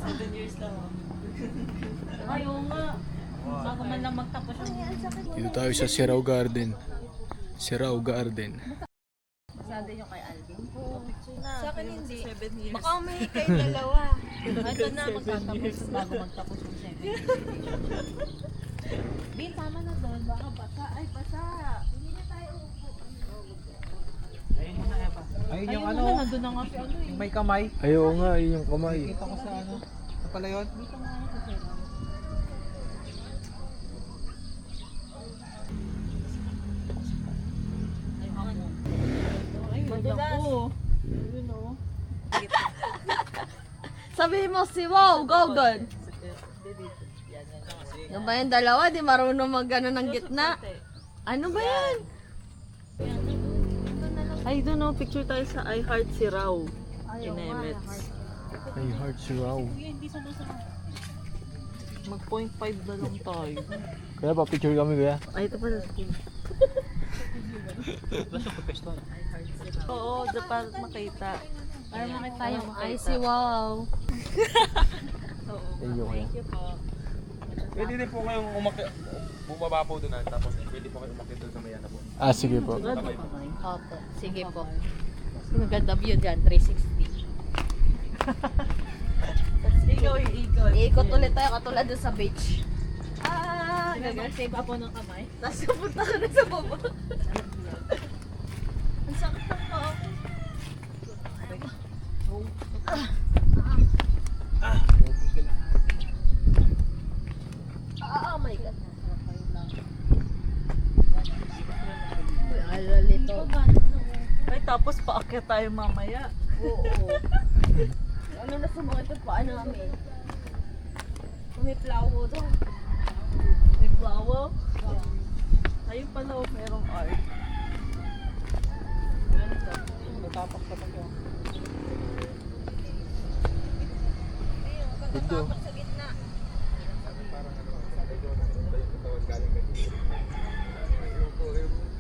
7 years lang. Ayaw nga. Bago man lang magtapos yung... Dito tayo sa Sirao Garden. Sirao Garden. Masada yung kay Alvin. Sa akin hindi. 7 years. Baka may kayo dalawa. Ito na magtatapos bago magtapos yung 7 years. Bin, tama na doon. Baka basa. Ay, basa. Hindi na tayo upo. Ayun yung Eva. Ayun yung ano, Nandun na nga si ano eh. yung may kamay. Ayaw nga, yun yung kamay. Kita ko sa ano. Ano pala yun? Dito nga ako sa Sirao. Ay, ano? Ay, Madulas. Yun o. Sabihin mo si Wow, go doon. Ano ba yung dalawa? Di marunong mag-ano ng gitna. Ano ba yan? Ay, doon o. Picture tayo sa I Heart Sirao. In Emets. Ay, heart Sirao. Mag 0.5 na lang tayo. Kaya pa picture kami kaya. Ay, ito pala. Basta ko pesto. Oo, para makita. Para makita yung Ay, si Wow. Ayun kaya. Thank you po. Pwede din po kayong bumaba po doon tapos pwede po kayong umakit doon sa Mayana po. Ah, sige po. Opo, sige po. Maganda view dyan, 360. Ikaw yung ikot. Iikot ulit tayo katulad doon sa beach. Save ako ng kamay. Tapos pupunta ka na sa baba. Ang sakit ng paa ko. Oh my God. Uy, alalito. Ay, tapos paakyat tayo mamaya. Oo. Ano na sumakit ang paa namin? May plawo doon. May flower. Ayun pala, merong art. Natapak sa pagka. Dito. Sa gitna.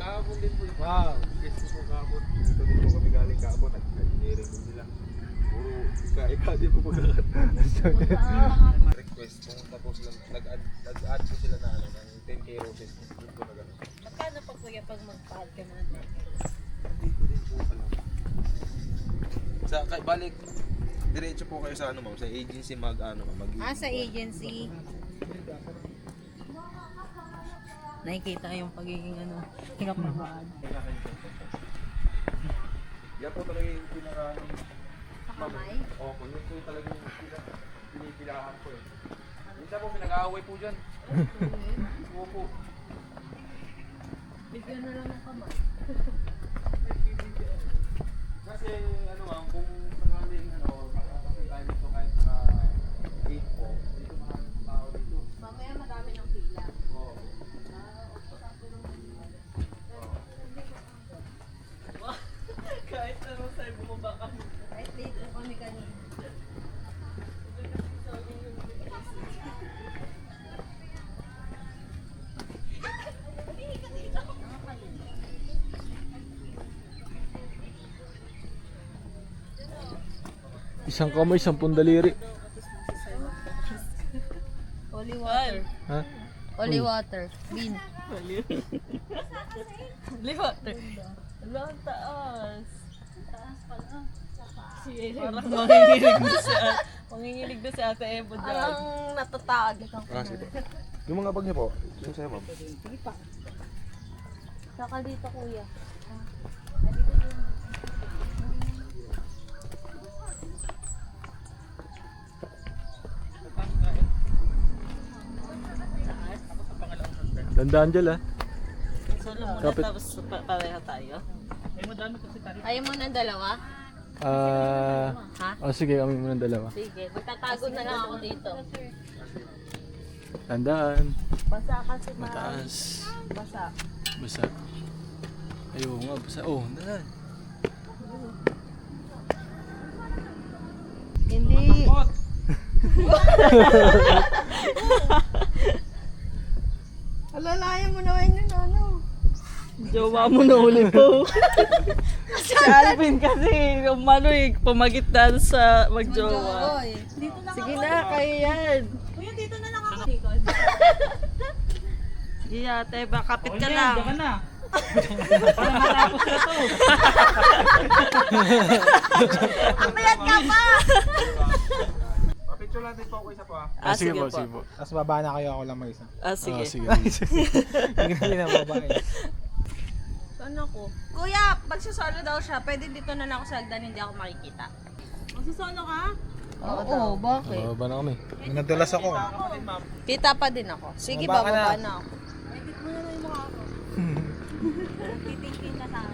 Kahapon din po yung Wow. guest ko po kahapon. Dito din po kami galing kahapon. Nag-engineering din sila. Puro ika-ika din po request pumunta po sila. Nag-add po sila na ano, ng 10k roses. Yun po na gano'n. Magkano pa kuya pag mag-pahal ka na? Dito din po pala. Balik, diretso po kayo sa ano ma'am, sa agency mag-ano ma'am. Sa agency. Nakikita yung pagiging ano, hirap na baan. Yan po talaga yung pinaka... Sa kamay. Opo, yun po talaga yung pinipilahan ko eh. Minsan po pinag-aaway po dyan. Opo. Bigyan na lang ng kamay. Kasi ano ma'am, kung sakaling ano, kasi tayo dito kahit mga 8 po, dito maraming tao dito. Mamaya marami ng pila. Oo. Kahit ano sa'yo bumaba ka. Kahit late po kami kanina. Isang kamay, 10 daliri. Holy water. Ha? Holy water. Bean. Liwater. Wala ang taas. Parang manginginig na si Ate Evo dyan. Parang natatakad ako. Ah, sige. Yung mga bag niya po, yung sa'yo ma'am. Saka dito kuya. Tandaan dyan ah. Solo muna Kapit. tapos pareha tayo. Ay, madami kasi tayo. Ayaw mo ng dalawa? Ha? Oh sige, kami muna dalawa. Sige, magtatago na lang ako dito. Tandaan. Basa kasi Mataas. Basa. Basa. Ayaw nga, basa. Oh, tandaan. Hindi. Alalayan mo naman yun, ano? Jowa mo na uli po. Si Alvin kasi, umano eh, pumagitnan sa magjowa. Dito na Sige na, kaya yan. Kuya, dito na lang ako. Sige ate, bakapit ka Diyan lang. ka na. Para matapos na to. Kapayat ka pa! Picture lang din po ako isa po ah. Sige po, sige po. Tapos baba na kayo, ako lang mag-isa. Sige. Sige. Hindi na babae. Saan ako? Kuya, magsusolo daw siya. Pwede dito na lang ako sa hagdan, hindi ako makikita. Magsusolo ka? Oo, bakit? Baba na kami. Nadulas ako. Kita pa din ako. Sige, Baba ka bababa na. na ako.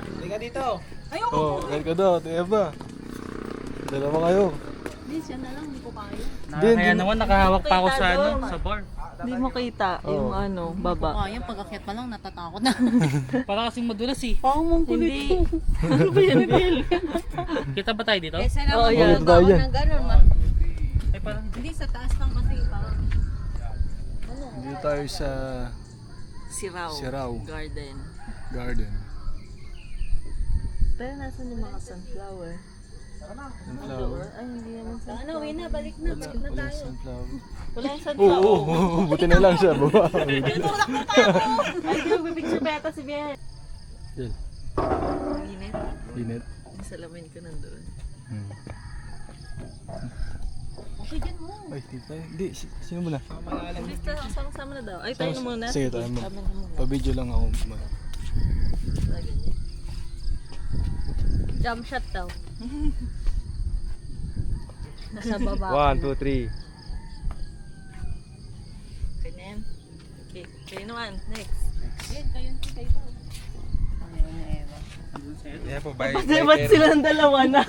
Hindi ka dito. Oh, kahit ka daw, Ate Eva. Dalawa kayo. Kaya naman nakahawak pa ako sa ano, sa bar. Hindi mo kita yung ano, baba. Kaya pag-akyat pa lang natatakot na. Para kasing madulas eh. Hindi. Ano ba yan, Bill? Kita ba tayo dito? Kesa naman Oo, yan. bumaba ako ng ganun, ma. Ay parang Hindi, sa taas lang kasi parang Dito tayo sa Siraw. Siraw. Garden. garden. Pero nasan yung mga sunflower? Sunflower. Ay, hindi naman sunflower. Ano, uwi na, balik na. Wala, Balik na wala tayo. sunflower. Wala yung Oo, sunflower. oo, buti na lang siya. Baba. Ay, di magpipicture pa yata si Biel. Yan. Init. Init. Yung salamin ko nandoon. Hmm. Okay, dyan mo. Ay, dito tayo. Hindi, sino muna? Basta, sama-sama na daw. Ay, tayo na muna. Sige, tayo muna. Kami na muna. Pa-video lang ako. Ah, ganyan. Jump shot daw. Nasa baba. 1, 2, 3. Okay na yan. Okay, kayo naman. Next. Yan po, bye. Kasi ba't silang dalawa na?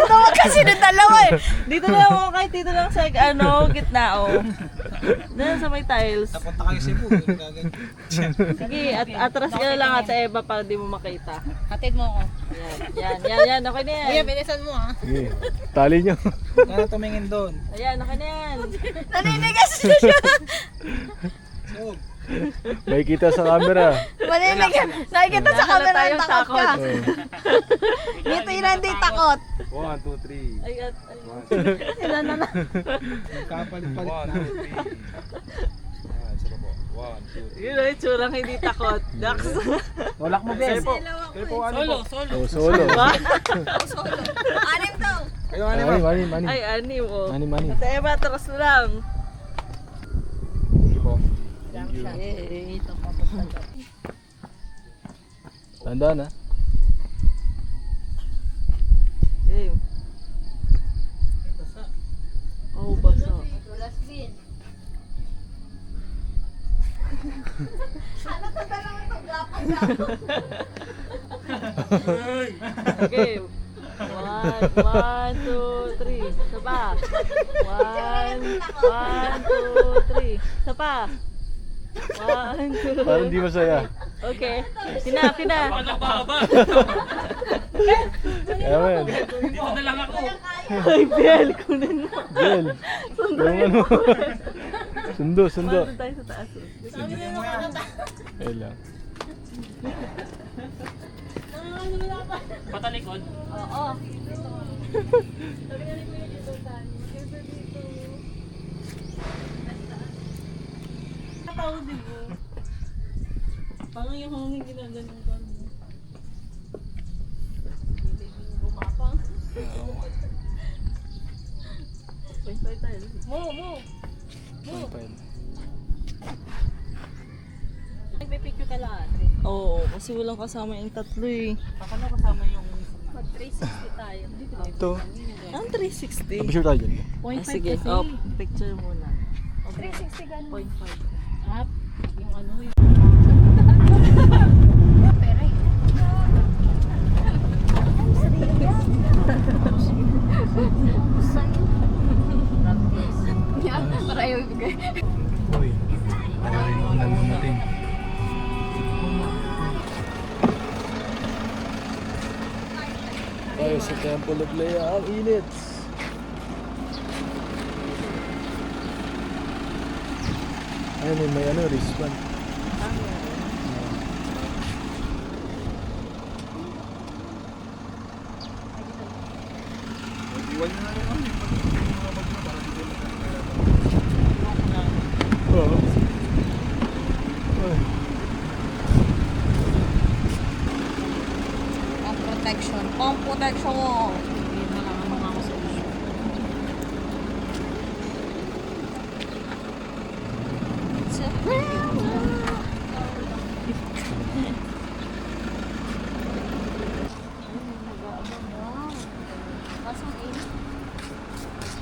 Tawag kasi ng dalawa eh. Dito na ako kahit dito lang sa gitna oh. Doon sa may tiles. Napunta kayo Cebu. Sige, atras ka na lang at sa Eva para di mo makita. hatid mo ako. Yan. Okay na yan. Kuya, bilisan mo ah. Sige. Tali nyo. Kaya tumingin doon. Ayan, okay na yan. Naninigas na siya. May kita sa camera. Maninigas. Nakikita sa Nahala camera tayong ang takot ka. takot. Oh. Dito yun hindi takot. 1, 2, 3. Ay, Sila na lang. Kapalit-palit 1, na. 2, 3. Ah, isa pa po. 1, 2, 3. yun ang itsurang hindi takot. Dax. Walak mo, Bes. Kayo po, ano po? Solo. Oh, solo. Anim daw. Kayo, Ay, ano ba? mani. Ay, anim oh. Mani. Sa Eva, atras mo lang. Sige po. Yay. Tandaan ha. Yay. Oh, basa. Dulas bin. Ano to dalawa itong gapang Okay. 1, 2, 3. Sapa. 1, 2, 3. Sapa. 1, 2. Parang di masaya. Okay. Tinap. Nakababa. Ewan. Dito na lang ako. Ay, Biel, kunin mo. Bel. Tulungan mo. Sundo. Doon tayo sa taas. Ayun lang. Patalikod. Oo. Tawag din mo. Parang yung hangin ginaganon ko. Bumapang. Point tayo. Mo. Fine. Nagpipicture ka lang ate. Oo, kasi walang kasama yung tatlo eh. Paano kasama yung Mag 360 tayo. Ito. Ang 360. Picture tayo dyan. Ah, sige, picture muna. 360 ganun. 0.5. Up. Yung ano yung Pera eh. Yan, para ayaw ibigay. Uy. Ay, ang natin. Ay, sa Temple of Leia, ang init. Ayun, may wristband. Iwan nyo na rin kami. Mga bag na para dito magkakalaban. Oo. Ay. Pang protection. Pang protection. Hindi na lang ang mga kasolusyon.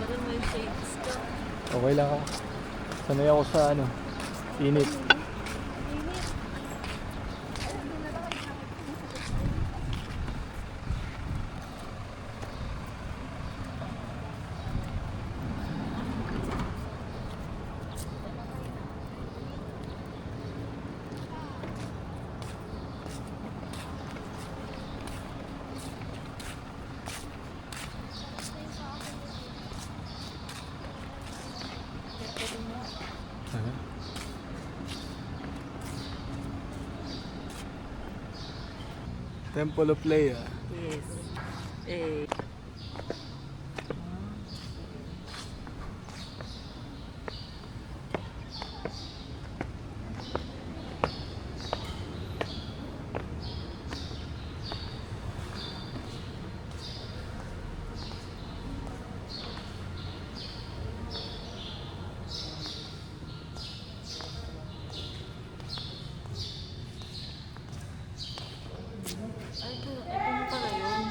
Parang may shades ka. Okay lang ako. Sanay ako sa ano, init. Aha. Temple of Leia. Yes. Eh. Ay, ito na pala yun.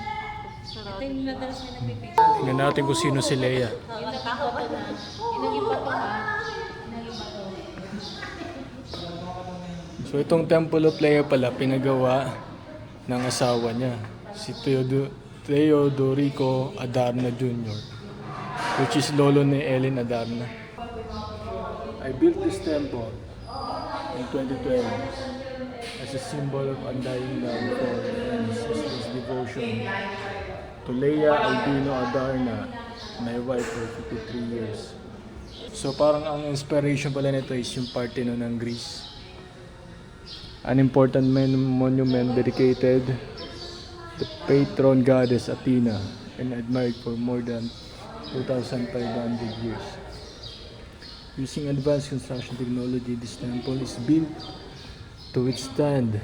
Sarado. Yung madalas may nagpipicture. Tingnan natin kung sino si Leia. Yung nakakuha na. Yung naging bato ha. Yung naging bato. So itong Temple of Leia pala pinagawa ng asawa niya, si Teodorico Adarna Jr., which is lolo ni Ellen Adarna. I built this temple in 2012 as a symbol of undying love for and ceaseless devotion to Leia Albino Adarna, my wife for 53 years. So parang ang inspiration pala nito is yung Parthenon ng Greece. An important monument dedicated to patron goddess Athena and admired for more than 2,500 years. Using advanced construction technology, this temple is built to withstand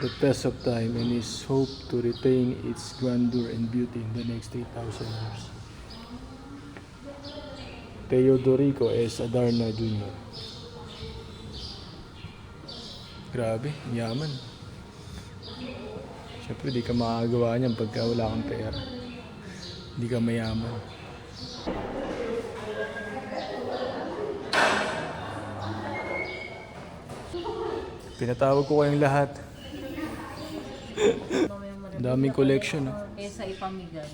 the test of time and is hoped to retain its grandeur and beauty in the next 3,000 years. Teodorico S. Adarna Jr. Grabe, yaman. Siyempre, di ka makagawa niyan pagka wala kang pera. Di ka mayaman. Pinatawag ko kayong lahat. Daming collection. Kesa ipamigay.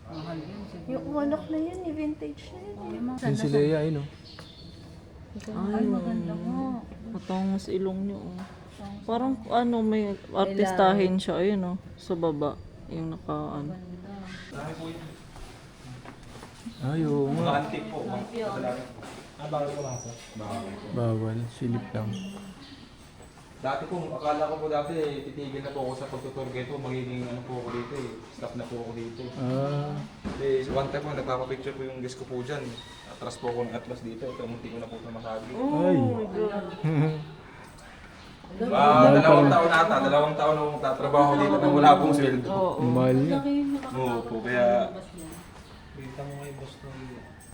Mahal yun siguro. Yung anak na yun, vintage na yun. Yun si Leia, ayun o. Ay, maganda nga. Matangos ilong niyo. Oh. Parang ano, may artistahin siya. Ayun oh, sa baba. Yung naka ano. Ay, oo Mga nga. antique po. Kadalasan po. Bawal ko lang po. Bawal, silip lang. Dati po, akala ko po dati, titigil na po ako sa pagtutur ganito, magiging ano po ako dito eh, staff na po ako dito. Eh, one time po, nagpapapicture po yung guest ko po dyan. Atras po ako ng Atlas dito, ito munti ko na po ito masabi. Ay. Dalawang taon akong tatrabaho dito nang wala pong sweldo. Mahal niya. Oo po, kaya Kita mo ngayon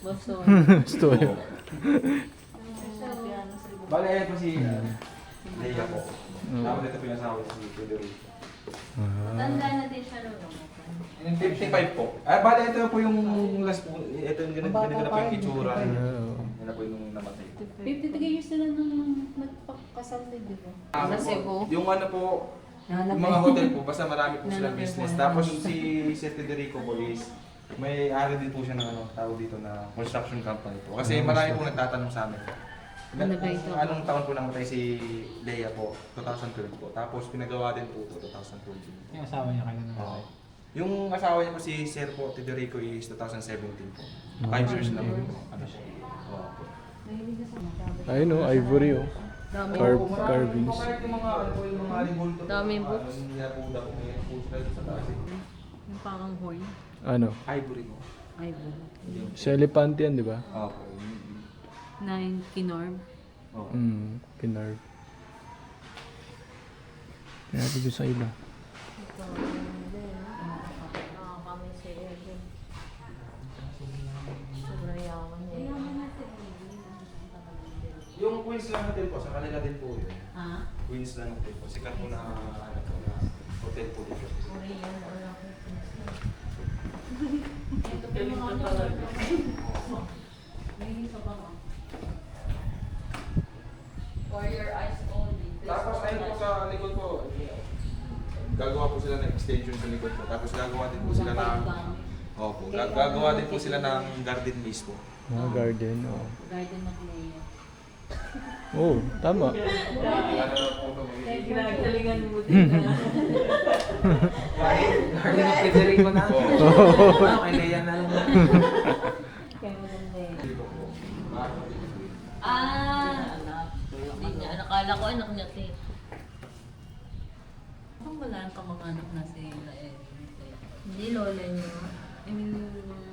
Boston. Story. bale ayan po si Leia po. Tapos ito po yung asawa si Federico. Tanda na din siya noon. 55 po. Bale ito po yung last po, ito yung ganito na po yung kitsura. Yan na po yung namatay. 53 years na lang nung nagpakasal din, di ba? Sa Cebu. Yung ano po, yung mga hotel po, basta marami po silang business. Tapos si Federico po is, may ari din po siya ng ano, tawag dito na construction company po. Kasi marami po nagtatanong sa amin. Ano ba ito? Anong taon po namatay si Leia po? 2012 po. Tapos pinagawa din po ito 2012. Yung asawa niya kailan na Oo. Yung asawa niya po si Sir po, Federico is 2017 po. 5 years na po. Ano siya? Oo po. Ayun o, ivory o. Carvings. Yung mga ano po, yung mga ribbon to. Daming books. Ano niya po daw, may po sila sa taas. Yung parang hoy. Ano? Ivory ko. Ay, bulo. Sa elepante yan, di ba? Opo. Na yung kinorm. Oo. Kinarve. Kaya natin doon sa iba. Kami si Evan. Sobrang yaman niya. Yung Queens lang natin po, sa kanila din po yun. Ha? Queens lang natin po. Sikat po na ano po na hotel po dito. Ito pa yung mga ano. May isa pa ba? For your eyes only. Tapos ayun po sa likod po, gagawa po sila ng extension sa likod po. Tapos gagawa din po sila ng... Opo, gagawa din po sila ng garden maze po. Mga garden, oh. Garden of Leia. Oh, tama. Ginagalingan mo din. Garden of Federico na. Okay, Leia na lang. Kaya maganda eh. Hindi niya. Nakala ko anak niya, te. Parang wala ang kamag-anak na si Lael. Hindi lola niya. I mean,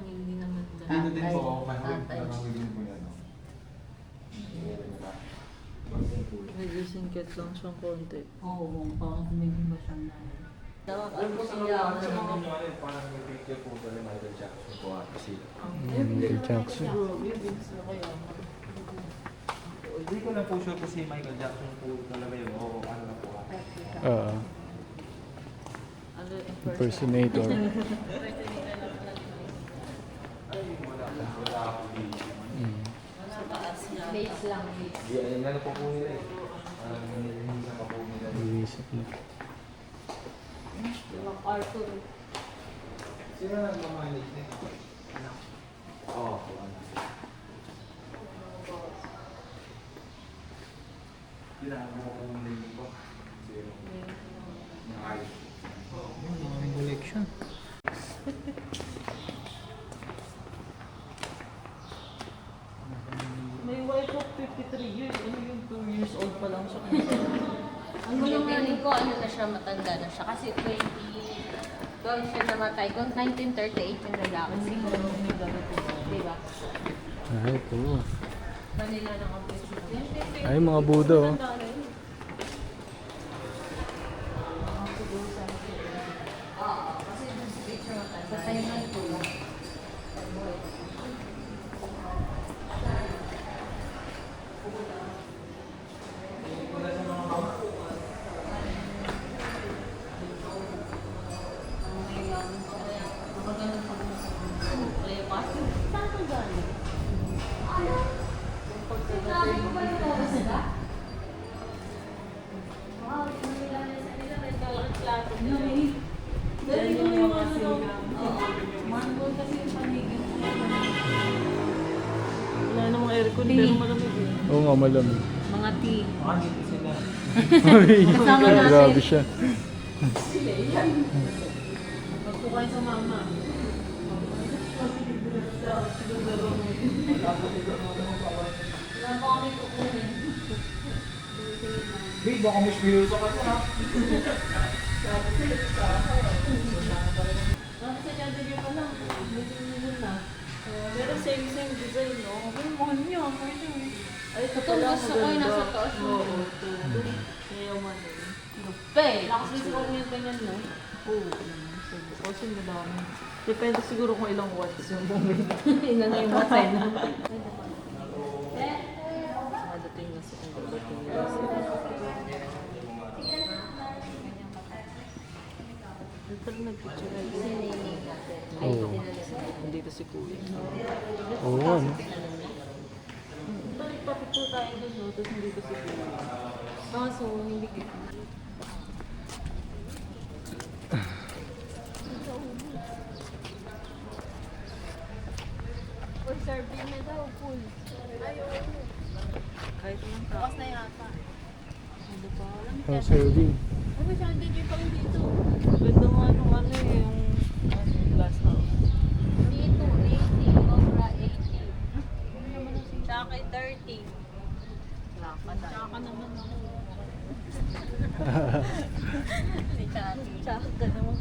hindi naman Dito din po ako, Tatay. panahuli po yan. no? Medyo singkit lang siyang konti. Oo, parang tumigil ba siyang nanay. Ano po sa mga parang may picture po doon ni Michael Jackson po kasi. Michael Jackson. Hindi ko lang po sure kung si Michael Jackson po talaga yun o ano na po. Ano, Impersonator. Place lang. Di, ano po po nila eh. Minsan pa po nila. Iisip na. Yung Arthur. Sino na nagmamanage na ito? Oo, po ano. Ginagawa ko ng name ko. Zero. Yung ayos. Maraming collection. may wife of 53 years. Ano yung 2 years old pa lang siya? Ang feeling ko, ano na siya, matanda na siya. Kasi 12 siya namatay. Kung 1938 yung lalaki, siguro may ganito. Diba? Ay, ito. Kanila na ang Ay, mga Buddha, oh. Kasi dun sa picture matanda. Sa Taiwan po lang. Wala namang aircon pero malamig eh. Oo nga, malamig. Mga tea. Baka dito sila. Ay, Kasama natin. grabe siya. Huwag po kayo sa mama. Wala po kami kukunin. Babe, baka mas biluso ka na. Sa Jollibee pa lang. Medyo na. Pero same design, no? Ang mahal niya. Pwede eh. Ay, ito Kung pala gusto ko yung nasa taas mo. Oo, ito. Kaya man eh. Pe! Lakas din siguro yung ganyan, no? Oo. Kasi madami. Depende siguro kung ilang watts yung bumili. Ina na yung matay na. Madating na sa kung dating nila sila. Ito nag-picture na yun. Oo. Nandito si Kuya. Oo, ano? Balik papicture tayo doon, no? Tapos nandito si Kuya. Kaso, hindi ko. For serving na daw, full. Kahit naman ka. Bukas na yata. Ano pa? House serving. Ano ba siya? Hindi dito pang dito. Ganda nga nung ano eh, yung glass house. Dito, 80. Cobra 80. Tsaka kay 30. Tsaka naman ako. Tsaka ka naman.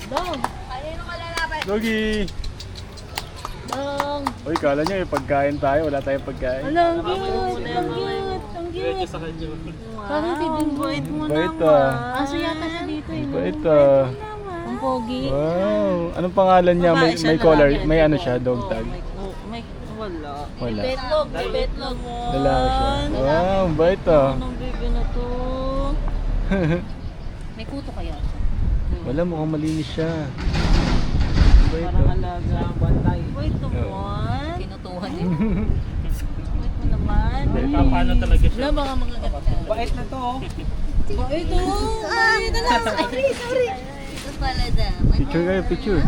Dong! Kanino malalaban? Doggy! Dong! Uy, kala nyo yung pagkain tayo. Wala tayong pagkain. Ang cute! Ang cute! Ang cute! sa kanya. Bakit ibig Bait mo Bait naman. Aso yata siya dito eh. Bait Ang pogi. Wow. Anong pangalan niya? Babae siya, May collar. lalaki. May ano siya, dog Oo, tag. wala. Wala. Betlog! Betlog! Lalaki siya. Wow, bait ah. Anong baby na to? May kuto kaya? Wala, mukhang malinis siya. Bait Parang ah. alaga. Wait naman. Tinutuhan niya. Wait mo naman. Paano talaga siya? Wala mga mga ganda. Bait na to, oh. Bait oh! Ito na! Sorry! Ito pala da. Picture kayo, picture.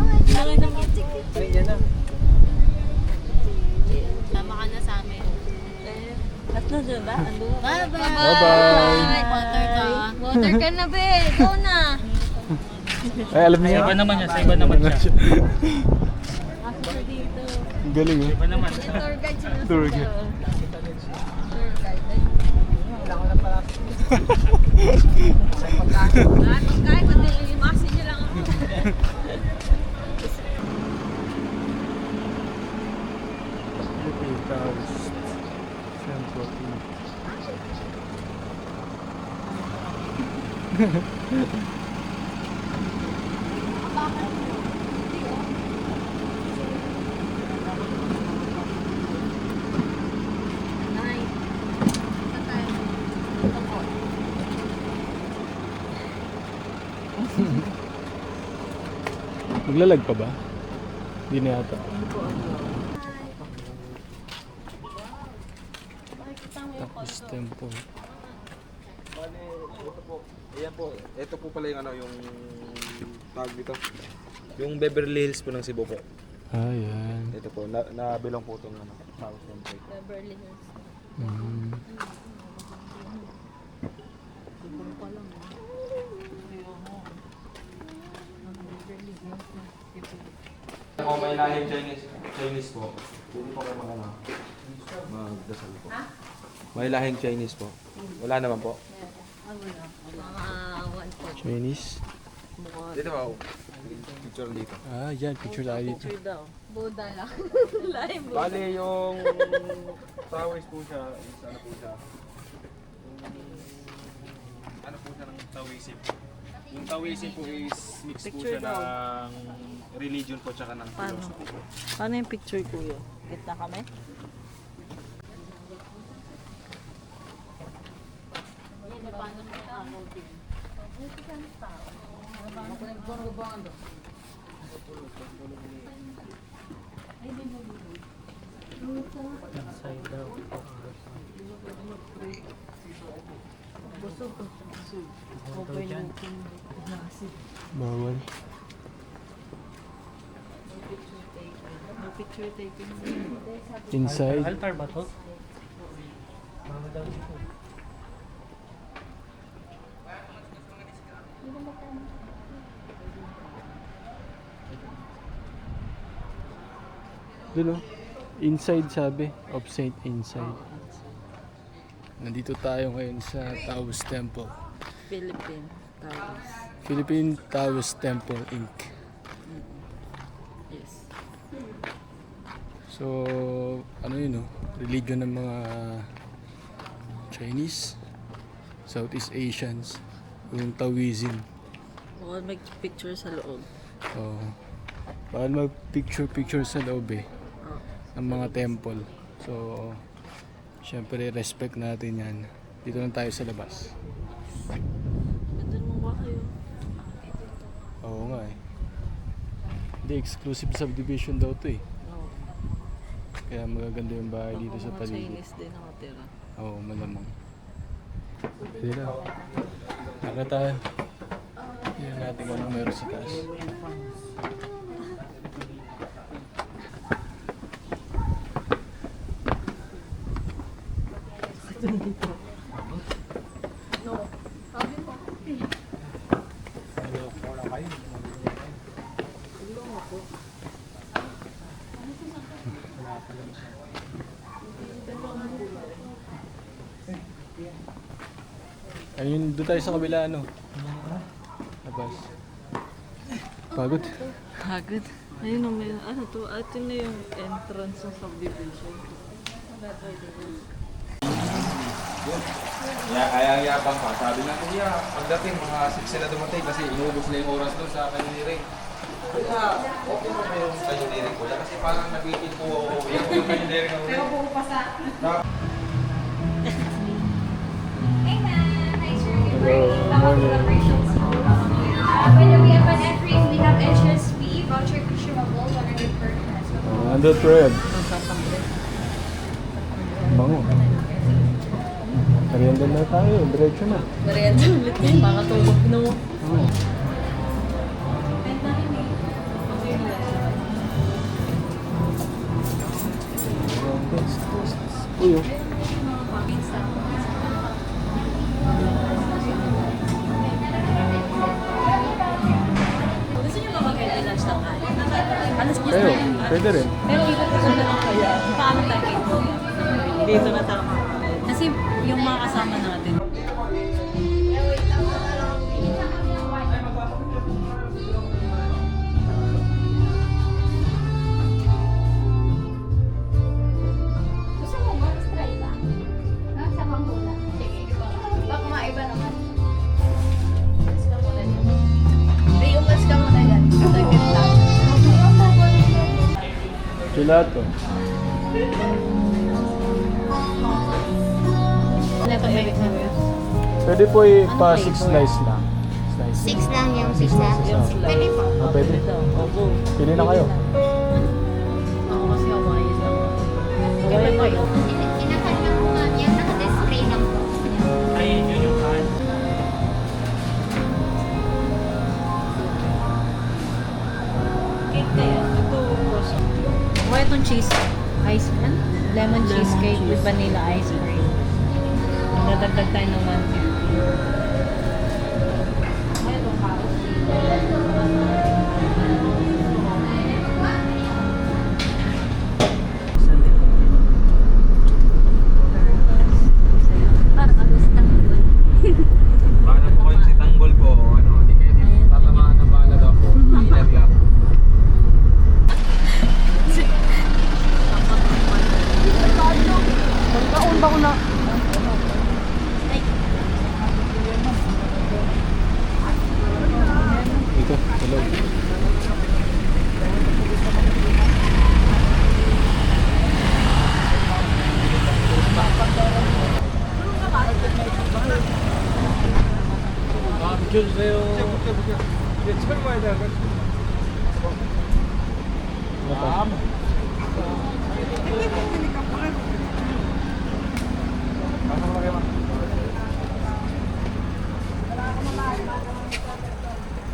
Ay, yan na. Tama ka na sa amin. At na dyan ba? Ando? Bye-bye! Bye-bye. Water ka. Water ka na, be! Go na! Ay, alam niya. Iba naman siya, sa iba naman siya. Ang galing oh. Iba naman. Tour guide siya. Tour guide. Pagkain, kundi imasin niyo lang ako. Philippine Towers. Central Inc. Maglalag pa ba? Hindi na yata. Tapos temple. Bale, ito po. Ayan po. Ito po pala yung ano, yung tawag dito. Yung Beverly Hills po ng Cebu po. Ah, yan. Ito po, nabilang po itong ano, South Central. Beverly Hills. Mm. Kung may lahing Chinese po, pwede po kayo magdasal po. May lahing Chinese po. Wala naman po. Mga 1-4. Chinese. Dito ba? Picture dito. Ah, yan. Picture tayo dito. Picture daw. Buddha lang. Live. Bale yung Taoist po siya, is ano po siya? Ano po siya ng Taoism? Yung Taoism po is mix po Picture siya daw. ng religion po tsaka ng Paano? philosophy po. Paano yung picture, kuya? Kita kami? Bawal. No picture taking. Inside. Altar ba to? Mama daw dito. Doon oh. Inside sabi. Upside inside. Nandito tayo ngayon sa Taoist Temple. Philippine Towers. Philippine Taoist Temple Inc. Yes. So, ano yun, no? Religion ng mga Chinese, Southeast Asians, yung Taoism. Bawal mag picture sa loob. Oh, bawal mag-picture sa loob eh, Oh. ng mga temple. So, syempre respect natin yan. Dito lang tayo sa labas. Ganda mo ba kayo? Oo nga eh. Hindi, exclusive subdivision daw to eh. Oo. Kaya magaganda yung bahay dito sa Mga paligid. Chinese din nakatira. Oo, malamang. Pwede na. Naka tayo. Tingnan natin kung anong meron sa taas. Ayun, doon tayo sa kabila, ano? Labas. Pagod. Hagod. Ayun na may, ano to, ito na yung entrance ng subdivision. Kaya yabang pa. Sabi na kuya, pagdating mga 6 sila dumating kasi inubos na yung oras doon sa kaniniring. Kaya okay mo ba yung kaniniring kuya? Kasi parang nabitin po ako yung kaniniring ako. Pero buo pa sa... Hey ma'am, nice to meet you. Hello, Welcome to morning. the Precious School. By the way, upon entering, we have entrance fee, voucher consumable, 100 per class. 100 bread. Bango. Merienda na tayo, diretso na. Merienda ulit yan, makatulog no. Oo. Uy, oh. Gusto niyo ba mag-healthy lunch ng kain? Alas 10 Pero, na yun. pwede rin. Pero ikot ko na lang kaya. Paano tayo? Dito na tama. Kasi yung mga kasama natin. Gusto mo ba? Try ba? Ha? Sa pangkula. Sige. Baka maiba naman. Umas ka muna dyan. Hindi, umas ka muna dyan. Second lang. Gelato. Wala pa ibig sabihin. Pwede po pa 6 slice lang. Slice. 6 lang yung Six pizza. slices, ah. Pwede po. Ah, pwede. Opo. Pili na kayo. Ako kasi ako ayos lang. Kailan pa yun? Inakan lang po nga. Yung naka-display lang po. Ayun yun yung kan. Cake kaya. Ito, boss. O itong cheese ice man? Lemon cheesecake with vanilla ice cream. Dadagdag tayo ng 150. Parang agustang po. Paano po kayo si Tanggol po? Ano, hindi kayo dito tatamaan ng bala daw po. Ilan lang. Ito, hello.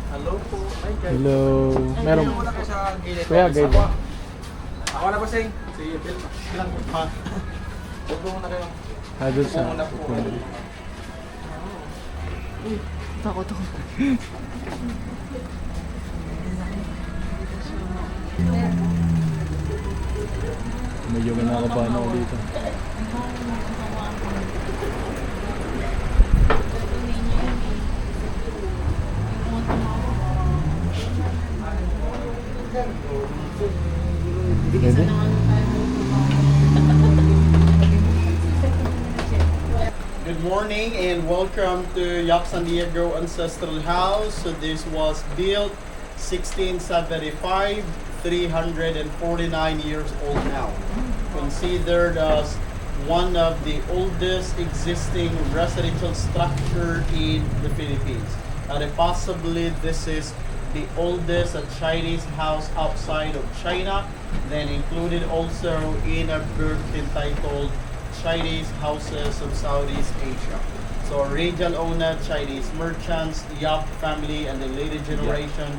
Hello po. Ay, guys. Hello. Meron. Wala po sa gilid. Kuya, guide. Ako na ba, Sing? Si Phil. Ilang po. Ha? Huwag po muna kayo. Doon sa... Upo muna po kayo. Takot ako. Medyo kinakabahan ako dito. Pwede? Good morning and welcome to Yap San Diego Ancestral House. So this was built 1675, 349 years old now. Considered as one of the oldest existing residential structure in the Philippines. And possibly this is the oldest Chinese house outside of China, then included also in a book entitled Chinese Houses of Southeast Asia. So original owner, Chinese merchants, Yap family, and the later generation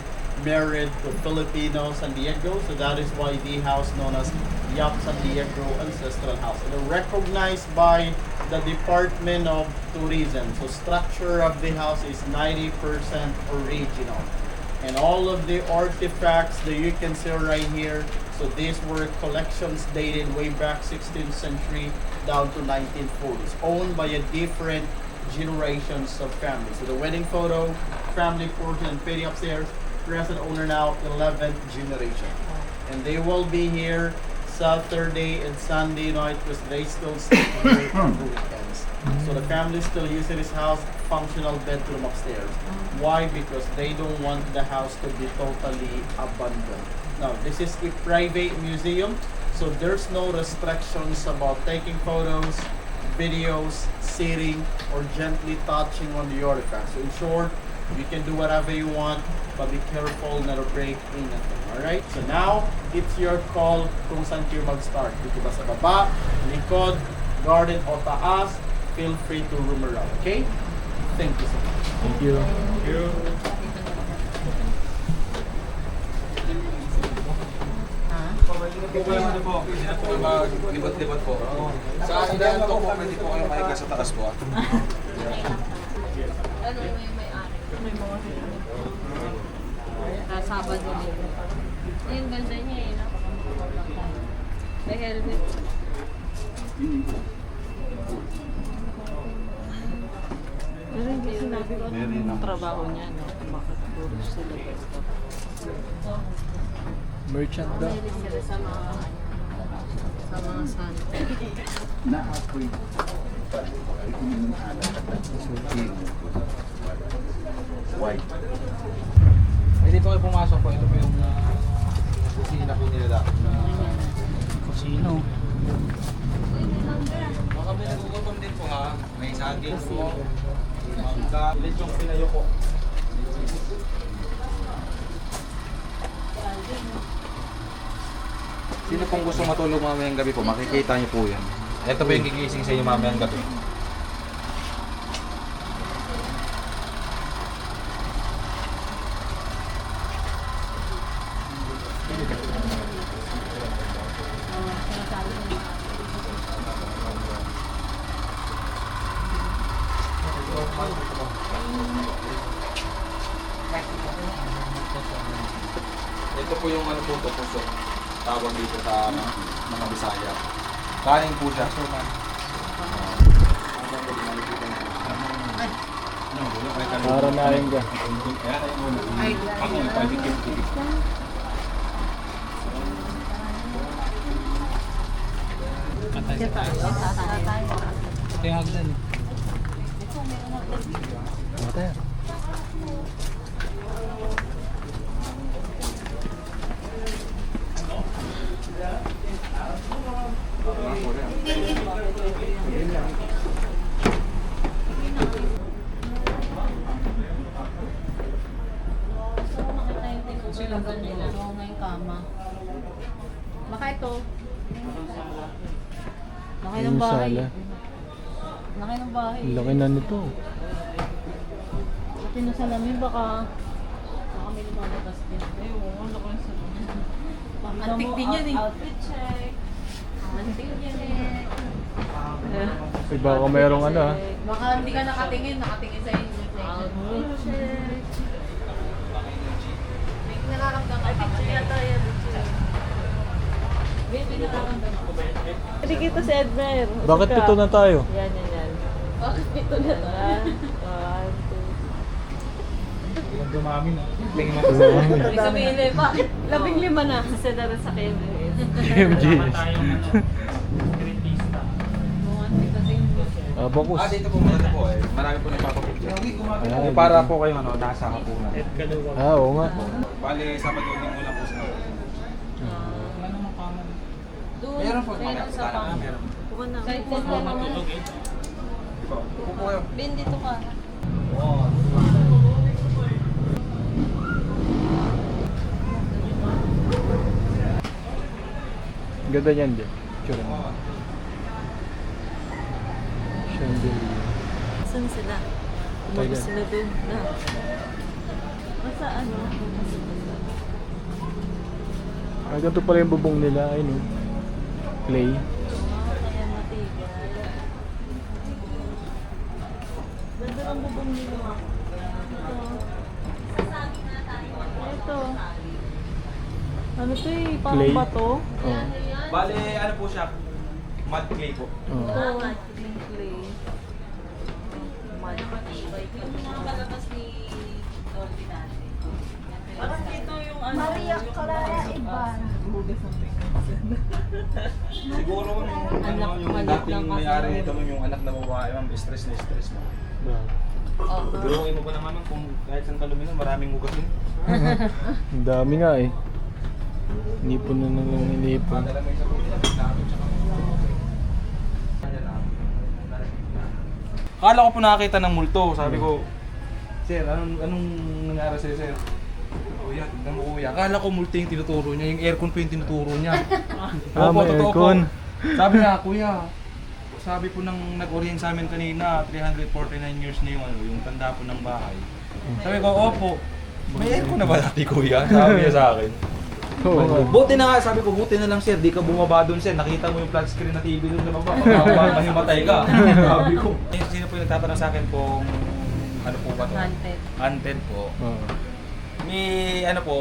married to Filipino San Diego. So that is why the house known as Yap San Diego Ancestral House. And recognized by the Department of Tourism. So structure of the house is 90% original. And all of the artifacts that you can see right here, so these were collections dated way back 16th century down to 1940s, owned by a different generations of families. So the wedding photo, family portrait, and painting upstairs, present owner now, 11th generation. And they will be here Saturday and Sunday night because they still stay here on the weekends. So the family still using this house, functional bedroom upstairs. Why? Because they don't want the house to be totally abandoned. Now, this is a private museum, so there's no restrictions about taking photos, videos, sitting, or gently touching on the artifacts. So in short, you can do whatever you want, but be careful not to break anything. Alright? So now, it's your call kung saan kayo mag-start. Dito ba sa baba, likod, garden, o taas, feel free to roam around. Okay? Thank you so much. Thank you. Ano po? Libat-libat po. Sa ilan to po, pwede po kayo mahiga sa taas po. Ano yung may-ari? Sabado nito. Yung ganda niya eh. No? May helmet. Pero hindi sinabi ko yung trabaho niya, no? Bakit puro sila basta. Merchant daw. Mahilig sila sa mga santo. Hindi po kayo pumasok po. Ito po yung kusina po nila. Kusino. Mga kami nagugutom din po ha. May saging po. Mangga. Ulit yung pinayo po. Sino pong gusto matulog mamayang gabi po, makikita niyo po yan. Ito po yung gigising sa inyo mamayang gabi. Ito po yung ano po ito, puso. Tawag dito sa mga Bisaya. Kanin po siya. Para na rin ka. Ito yung hagdan. Mata. Gusto ko makita yung tinutulugan nila. Oo nga yung kama. Baka ito. Laki ng Yung bahay. sala. Laki ng bahay. Ang laki na nito. Pati na salamin baka may lumalabas din. Ayun, ang laki ng salamin. Antik din yan eh. Outfit check. Antik yan eh. Ay, baka merong ano ha. Baka hindi ka nakatingin sa inyo. Outfit check. May nararamdaman ka ba? May nararamdaman ko ba? Hindi kita si Edmer. Bakit pito na tayo? Yan, yan, yan. Bakit ito na to? One, two. Yung dumami na. Ibig sabihin eh, bakit? 15 na. Kasi na rin sa KMS. KMG. Tama tayong kritista. Bumantik kasi yung Abacus. Dito po muna po eh. Marami po nagpapapicture. Ayan. Para po kayo ano, nasa hapunan. Oo nga. Bali, Sabado din muna po sa Wala namang kama. doon. Meron po. Meron sa pang. Meron. Kuha na. Kahit na naman. Upo po kayo. Ben, dito ka. Ganda niyan din. Tsura mo. Chandelier. Saan sila? Tayo Umalis yan. sila din. Na. Basta ano? Ay, ganito pala yung bubong nila. Ayun oh. Clay. Kaya matigay. Ganda ng bubong nila. Ito. Ano to eh? Parang Clay? bato? Oh. Bali, ano po siya? Mud clay po. Oh. Ito. Clay. Yung mga palabas ni Dolby natin. Parang ano, Maria yung Clara mga Ibarra. hugas ng tingin. Siguro yung, Anak, yung malit dating lang kasi. may-ari nito yung anak na babae, ma'am, stress na stress mo. Oo. Biruin mo pa naman ma'am, kung kahit saan ka luminom, maraming hugas yun. Ang dami nga eh. Nipon na lang nilipon. Padala mo yung sa kuya, namin tsaka akala ko po nakakita ng multo. Sabi ko, sir, anong nangyari sa'yo, sir? Kuya, tignan mo kuya. Akala ko multo yung tinuturo niya. Yung aircon po yung tinuturo niya. May aircon. Sabi niya, kuya, sabi po nang nag-orient sa amin kanina, 349 years na yung, yung tanda po ng bahay. Sabi ko, opo. May aircon na ba dati, kuya? Sabi niya sa akin. Oo nga. Buti na nga, sabi ko, buti na lang sir, di ka bumaba doon sir, nakita mo yung flat screen na TV doon sa baba, baka mahimatay ka. Sabi ko. Sino po yung nagtatanong sa akin kung ano po ba to? Haunted. Haunted po. Oo. May ano po,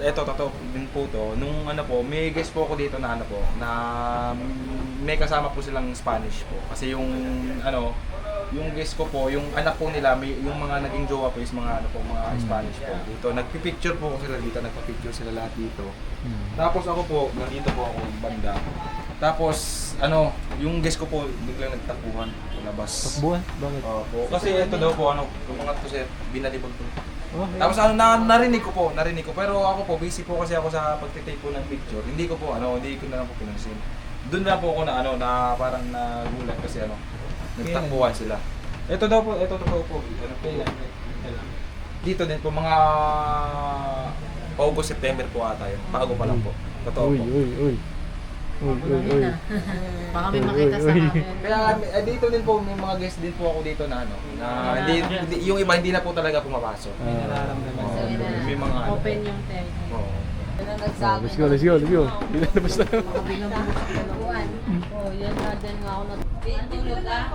eto totoo din po to, nung ano po, may guest po ako dito na ano po, na may kasama po silang Spanish po. Kasi yung ano, yung guest ko po, yung anak po nila, may, yung mga naging jowa po is mga ano po, mga Spanish po dito. Nagpi-picture po sila dito, nagpa-picture sila lahat dito. Tapos ako po, nandito po ako banda. Tapos ano, yung guest ko po biglang nagtakbuhan palabas. Takbuhan? Bakit? Po. Kasi ito daw po ano, yung mga to sir, binalibag po. Okay. Tapos ano, narinig ko. Pero ako po, busy po kasi ako sa pagtitake po ng picture. Hindi ko po ano, hindi ko na lang po pinansin. Doon na po ako na ano, na parang nagulat kasi ano, nagtakbuhan sila. Ito daw po, ito totoo po. Ano po? Dito din po mga August, September po ata yun. Bago pa lang po. Totoo Uy, po. uy, uy. Uy, uy, uy. Baka may makita sa akin. Kaya dito din po, may mga guests din po ako dito na ano, na yung iba hindi na po talaga pumapasok. May mga ano. Open yung tent. Oo. Let's go, let's go, let's go. Ilalabas na. Oh, yan nga din nga ako natulog ah.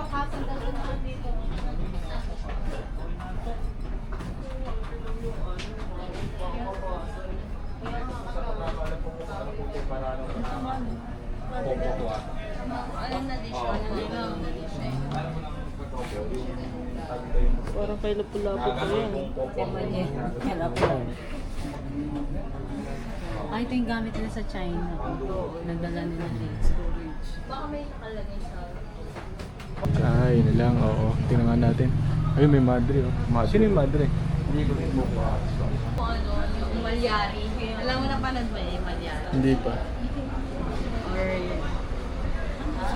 Alin na dish? Parang kay lapu-lapu pa yan. Ah, ito yung gamit nila sa China. Nadala nila dito. Baka may nakalagay sa... Ay, yun lang, oo. Tingnan nga natin. Ayun, may madre, oh. Sino yung madre? Hindi ko rin po po. Kung ano, yung Malyari. Alam mo na panood mo eh, Malyari. Hindi pa. Or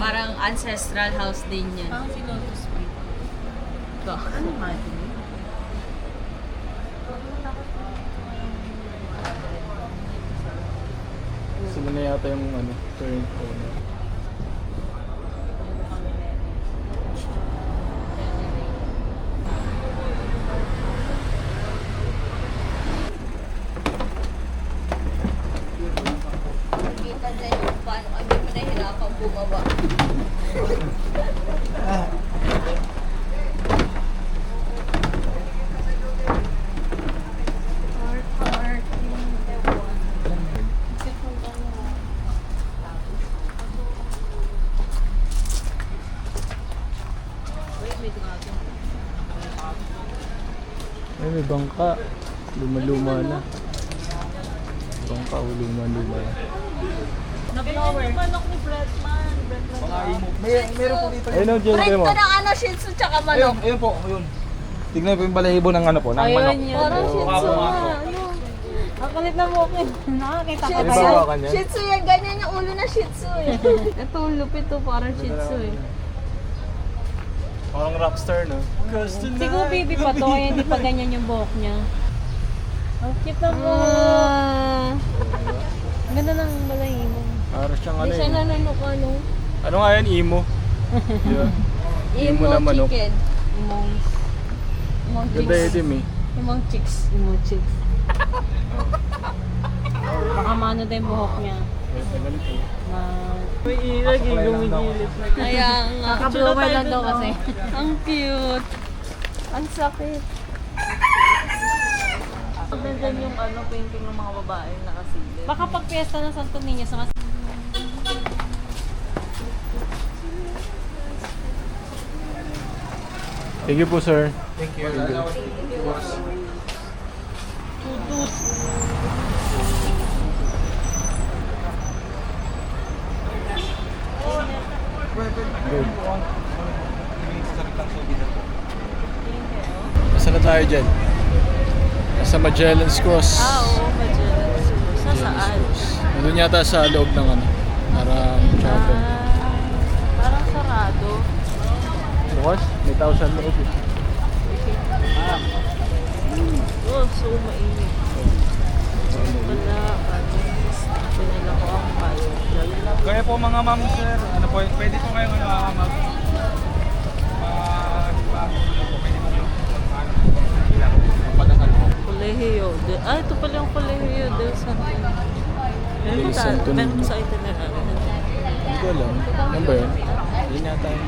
parang ancestral house din yan. Parang si Lotus Street. Ano nga ito? Sila na yata yung ano, current owner. Kita dyan yung paano kami mo nahirapan bumaba. Ay, may bangka. Luma-luma na. Bangka o luma-luma na. Na-flower. Yung manok ni Bretman. Meron po dito. Ayun o, Jen, kayo mo. Recto ng ano, Shih Tzu tsaka manok. Ayun po, ayun. Tignan po yung balahibo ng ano po, ng manok. Parang Shih Tzu nga. Ang kulit na mo ko. Nakakita Shih ka Ano ba ba yan? hawakan yan? Shih Tzu yan, ganyan yung ulo na Shih Tzu eh. Ito, lupit to, parang Shih Tzu eh. Parang rockstar, no? Siguro baby pa to, kaya hindi pa ganyan yung buhok niya. Ang cute na mo. Ang ganda ng balahibo. Parang siyang ano Hindi siya eh. nananok ano. Ano nga yan? Imo. Yeah. Imo na manok. chicken. Imong Ganda itim eh. Imong chicks. imong chicks. Baka maano din buhok niya. May ilag eh, gumigilid na. Kaya nga. Nakablower lang daw kasi. Ang cute. Ang sakit. Nandyan yung ano, painting ng mga babae nakasilip. Baka pag piyesta ng Santo Niño sa mas... Thank you po, sir. Thank you. souvenir po. Nasaan na tayo dyan? Nasa Magellan's Cross. Oo, Magellan's. Sa saan? Nandun yata sa loob ng ano, parang chapel. Parang sarado. Bukas, may tao sa loob eh. Oh, so mainit. Wala, pinala ko ang payo. Kaya po mga ma'am sir, ano po, pwede po kayong mag pwede po kayong Padasal po. Colegio. Ito pala yung Colegio del Santo Niño. Del Santo Meron Niño. sa itinerary. Hindi ko alam. Ano ba yun? Yun yata yun.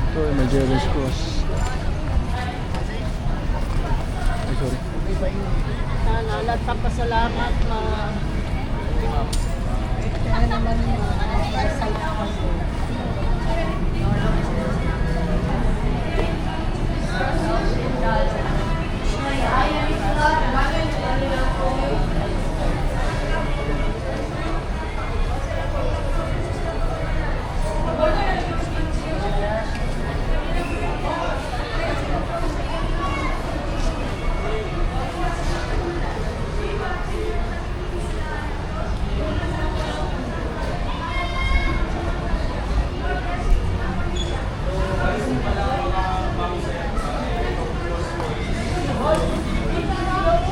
Ito ay Magellan's Cross. Ay, sorry. Lahat ang pasalamat na Ano naman yung site ako.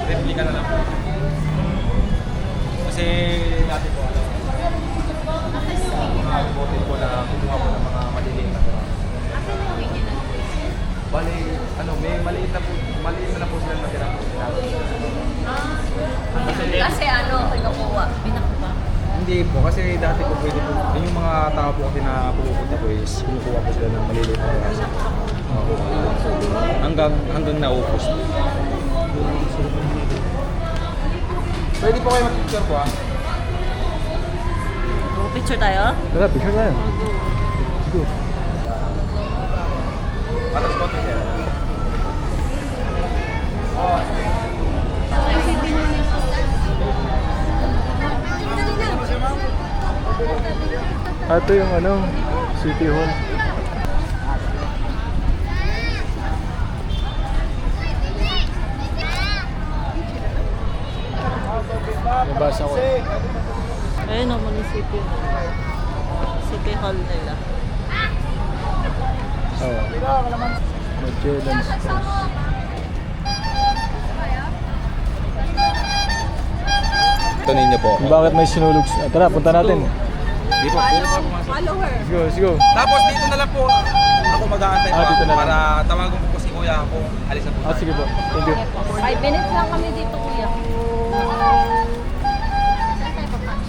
Replika na lang po. Kasi dati po, mga bote po na kumuha po ng mga maliliit na po. Bali, ano, may maliit na po sila natira po. Kasi ano, kinukuha. Binakuha. Hindi po, kasi dati po pwede po, yung mga tao po kasi na pupunta po is kumukuha po sila ng maliliit na piraso. Hanggang naupos. Pwede po kayo mag-picture po picture tayo? Tara, picture tayo. Let's go. Patas po, sir. Ito yung ano, City Hall. Nabasa ko. Ayun ang munisipyo. City Hall nila. Oo. Magellan's Cross. Ito ninyo po. Kung bakit may sinulog. Tara, punta natin. Di po, pwede po pumasok. Let's go, let's go. Tapos dito na lang po ako mag-aantay po dito na lang. para tawagan ko po si kuya ako. Alis na po. Ah, sige po. Thank you. 5 minutes lang kami dito, kuya.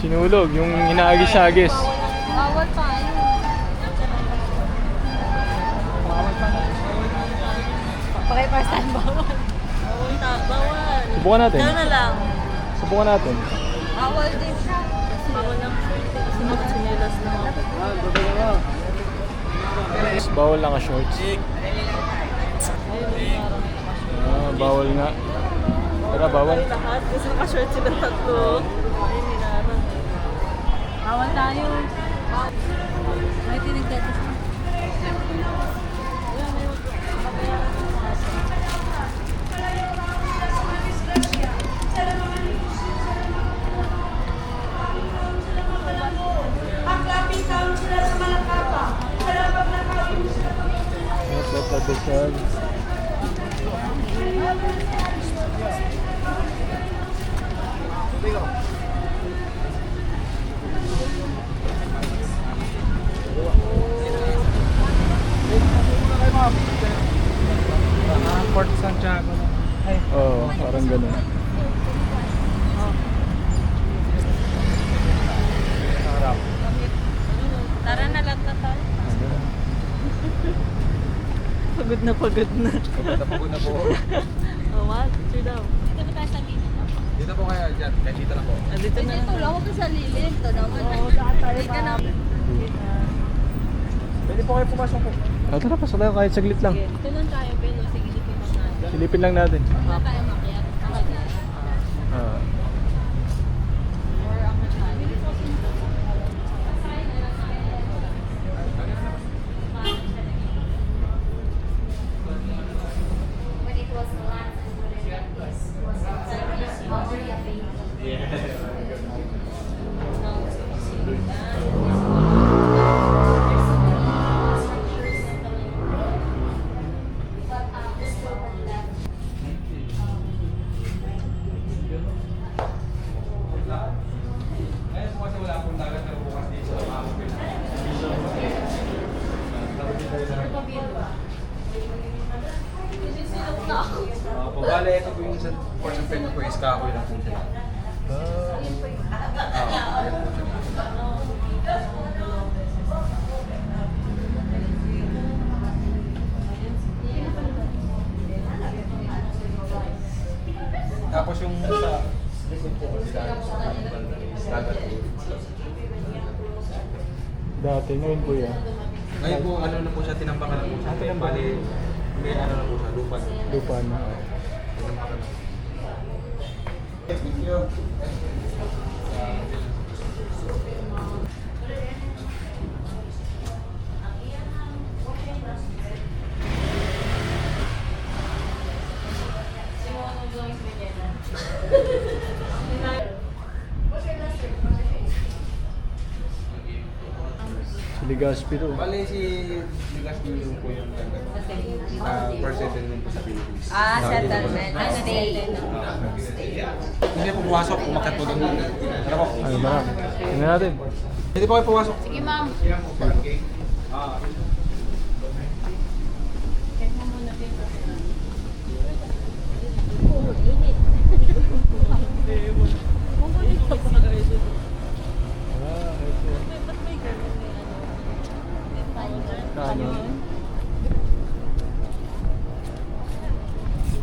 Sinulog, yung inaagis-agis. Bawal tayo. Pakipasan, bawal. Bawal. Subukan natin. Ikaw na lang. Subukan natin. Bawal din siya. Bawal lang. Kasi nakasinelas na ako. Bawal lang ka shorts. Ah, bawal nga. Tara, bawal. Lahat. Kasi naka-short sila tatlo. Ay, nilaran. Bawal tayo. May tinigdatis. Pagkabasal. Port Santiago na. Ay, Oo, parang ganun. Tara na lang na tayo. Pagod na pagod na. Pagod na po. Oh, what? Picture daw. Dito ba tayo sa gilid? Dito po kaya dyan. Kahit dito lang po. Dito na Dito lang, huwag ka sa lilim. Ito naman. Hindi ka na. Pwede po kayo pumasok po. Ah, tara, pasok tayo kahit saglit lang. Ito lang tayo, Belo. Sige, lipin lang natin. Silipin lang natin. Wala tayo makiat. Ah. Or ang Bale, ito po yung isang portion pwede po is kahoy lang po siya. Ayan po siya. Tapos yung sa likod po kasi dagat po. Dati, ngayon kuya. Ngayon po, ano na po siya, tinambakan na po siya. Bali, may ano na po siya, lupa. Lupa na. Tinambakan na. Si Legazpi to. Bali, si Legazpi yung po yung first settlement po sa Philippines. Settlement. Stay. Hindi po pumasok, umakyat po doon. Ano po? Ay, marami. Tingnan natin. Hindi po kayo pumasok. Sige, ma'am.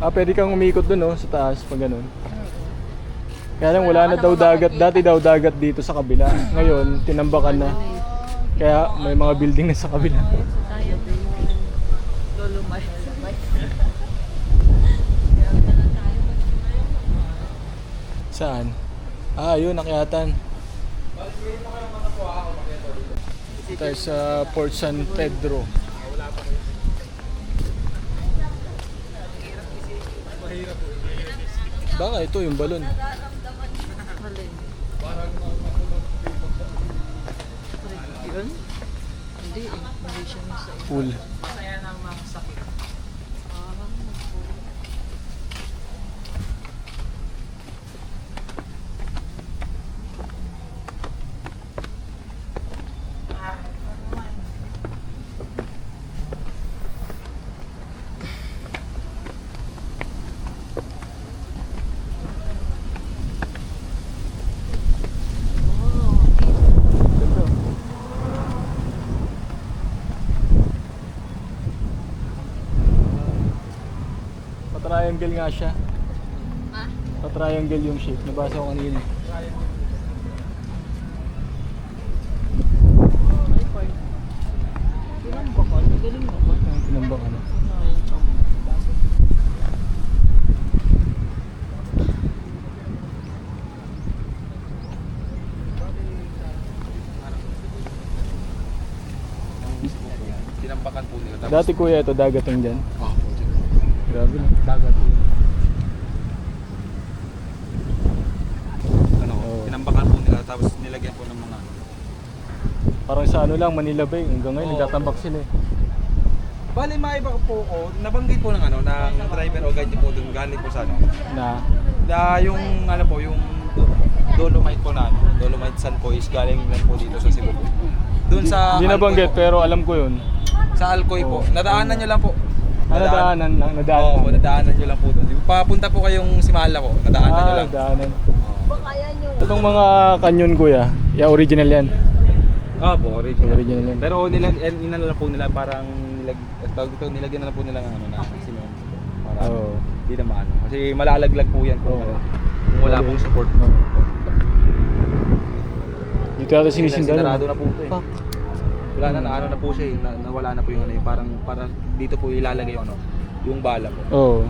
Ano? Pwede kang umikot dun, no, sa taas, pag ganun. Kaya lang wala na daw dagat. Dati daw dagat dito sa kabila. Ngayon, tinambakan na. Kaya may mga building na sa kabila. Saan? Yun, Akyatan. Tayo sa Port San Pedro. Baka ito yung balon. Yun? Hindi siya nasa Pool. Pa-triangle nga siya. Pa-triangle yung shape. Nabasa ko kanina. Tinambakan. Magaling naman. Tinambakan na. Tinambakan po nila. Tapos, Dati kuya ito dagat yung dyan. Grabe na. dagat po. Ano, Oo. tinambakan po nila tapos nilagyan po ng mga Parang sa ano lang, Manila Bay. Hanggang ngayon, Oo. nagtatambak sila eh. Bali, maiba po ko, nabanggit po ng ano, ng driver o guide po doon, galing po sa ano. Na, Yung ano po, yung Dolomite po na ano, Dolomite San po is galing lang po dito sa Cebu po. Doon sa hindi nabanggit Alcoy po. pero alam ko yun. Sa Alcoy po. Oo. Nadaanan nyo lang po. Nadaanan lang, Oo, nadaanan. nadaanan nyo lang po doon. Papunta po kayong Simala po, nadaanan nyo lang. Nadaanan. Itong mga canyon kuya, original yan. Po, original. Original yan. Pero inano lang po nila parang nilagyan na lang po nila ng ano na cement. Para Oo. hindi na maano. Kasi malalaglag po yan kung, Oo. kung wala pong support. Dito yata sinisindan. Sinarado na po ito eh. Wala na, naano na po siya eh. Nawala na po yung ano eh. Parang dito po ilalagay yung ano, yung bala po. Oo.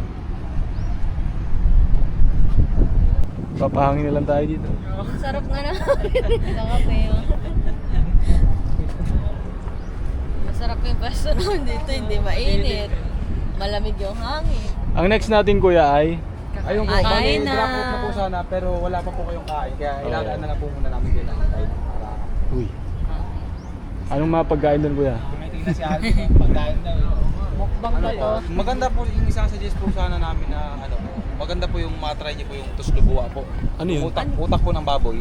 Papahangin na lang tayo dito. Sarap nga na. Nakape yun. Masarap yung pwesto naman dito. Hindi mainit. Malamig yung hangin. Ang next natin kuya ay Ayun po, Kain bali, na. drop off na po sana pero wala pa po kayong kain. Kaya ilagaan na lang po muna namin kayo ng kain. Uy. Anong mga pagkain doon kuya? Tumitingin na si Alvin ng pagkain na yun. Mukbang Ano kayo. po, maganda po yung isang suggest po sana namin na ano, maganda po yung matry niyo po yung tuslubuwa po. Ano yun? Utak po ng baboy.